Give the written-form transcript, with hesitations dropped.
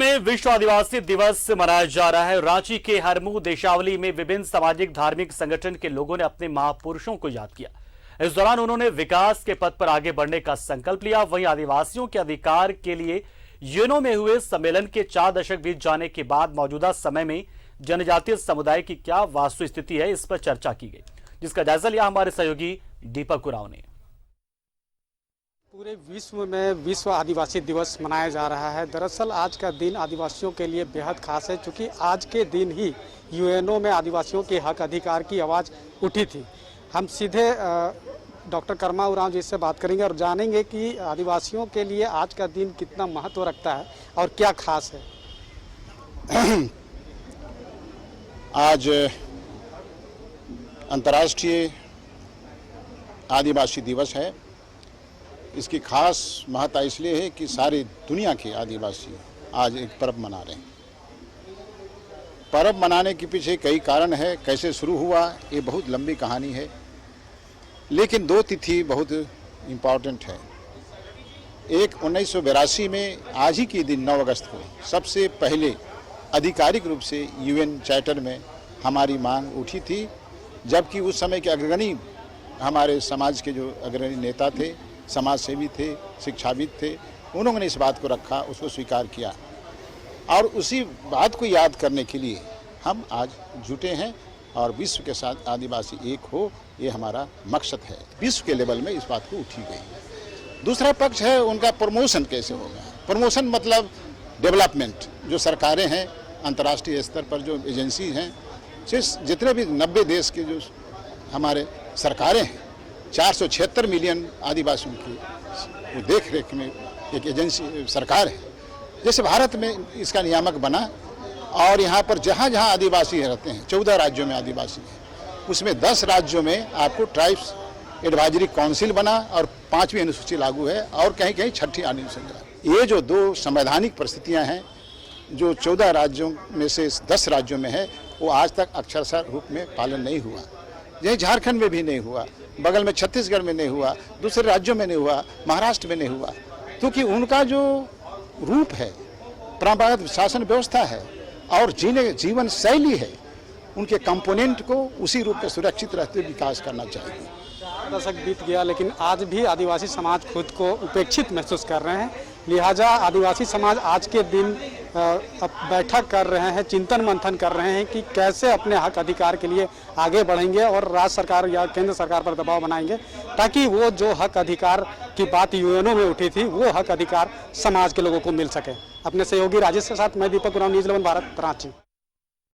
में विश्व आदिवासी दिवस मनाया जा रहा है। रांची के हरमू देशावली में विभिन्न सामाजिक धार्मिक संगठन के लोगों ने अपने महापुरुषों को याद किया। इस दौरान उन्होंने विकास के पथ पर आगे बढ़ने का संकल्प लिया। वहीं आदिवासियों के अधिकार के लिए यूएनओ में हुए सम्मेलन के 4 दशक बीत जाने के बाद मौजूदा समय में जनजातीय समुदाय की क्या वास्तु स्थिति है, इस पर चर्चा की गई, जिसका जायजा लिया हमारे सहयोगी दीपक उरांव ने। पूरे विश्व में विश्व आदिवासी दिवस मनाया जा रहा है। दरअसल आज का दिन आदिवासियों के लिए बेहद खास है, क्योंकि आज के दिन ही यूएनओ में आदिवासियों के हक अधिकार की आवाज़ उठी थी। हम सीधे डॉक्टर कर्मा उरांव जी से बात करेंगे और जानेंगे कि आदिवासियों के लिए आज का दिन कितना महत्व रखता है और क्या खास है। आज अंतर्राष्ट्रीय आदिवासी दिवस है। इसकी खास महत्ता इसलिए है कि सारी दुनिया के आदिवासी आज एक पर्व मना रहे हैं। पर्व मनाने के पीछे कई कारण है। कैसे शुरू हुआ ये बहुत लंबी कहानी है, लेकिन 2 तिथि बहुत इम्पॉर्टेंट है। एक 1982 में आज ही के दिन 9 अगस्त को सबसे पहले आधिकारिक रूप से यूएन चार्टर में हमारी मांग उठी थी, जबकि उस समय के अग्रणी हमारे समाज के जो अग्रणी नेता थे, समाज सेवी थे, शिक्षाविद थे, उन्होंने इस बात को रखा, उसको स्वीकार किया और उसी बात को याद करने के लिए हम आज जुटे हैं और विश्व के साथ आदिवासी एक हो, ये हमारा मकसद है। विश्व के लेवल में इस बात को उठी गई। दूसरा पक्ष है उनका प्रमोशन कैसे होगा। प्रमोशन मतलब डेवलपमेंट। जो सरकारें हैं, अंतर्राष्ट्रीय स्तर पर जो एजेंसी हैं, जितने भी 90 देश के जो हमारे सरकारें हैं, 476 मिलियन आदिवासियों की देख रेख में एक एजेंसी सरकार है। जैसे भारत में इसका नियामक बना और यहाँ पर जहाँ जहाँ आदिवासी रहते हैं, 14 राज्यों में आदिवासी हैं, उसमें 10 राज्यों में आपको ट्राइब्स एडवाइजरी काउंसिल बना और 5वीं अनुसूची लागू है और कहीं कहीं 6ठी अनुसूची। ये जो 2 संवैधानिक परिस्थितियाँ हैं जो 14 राज्यों में से 10 राज्यों में है, वो आज तक अक्षरशः रूप में पालन नहीं हुआ। यही झारखंड में भी नहीं हुआ, बगल में छत्तीसगढ़ में नहीं हुआ, दूसरे राज्यों में नहीं हुआ, महाराष्ट्र में नहीं हुआ, क्योंकि उनका जो रूप है, परंपरागत शासन व्यवस्था है और जीवन शैली है, उनके कंपोनेंट को उसी रूप में सुरक्षित रहते हुए विकास करना चाहिए। 4 दशक बीत गया, लेकिन आज भी आदिवासी समाज खुद को उपेक्षित महसूस कर रहे हैं। लिहाजा आदिवासी समाज आज के दिन बैठक कर रहे हैं, चिंतन मंथन कर रहे हैं कि कैसे अपने हक अधिकार के लिए आगे बढ़ेंगे और राज्य सरकार या केंद्र सरकार पर दबाव बनाएंगे, ताकि वो जो हक अधिकार की बात यूएनओ में उठी थी, वो हक अधिकार समाज के लोगों को मिल सके। अपने सहयोगी राजेश के साथ मैं दीपक उरांव, न्यूज़ 11 भारत, रांची।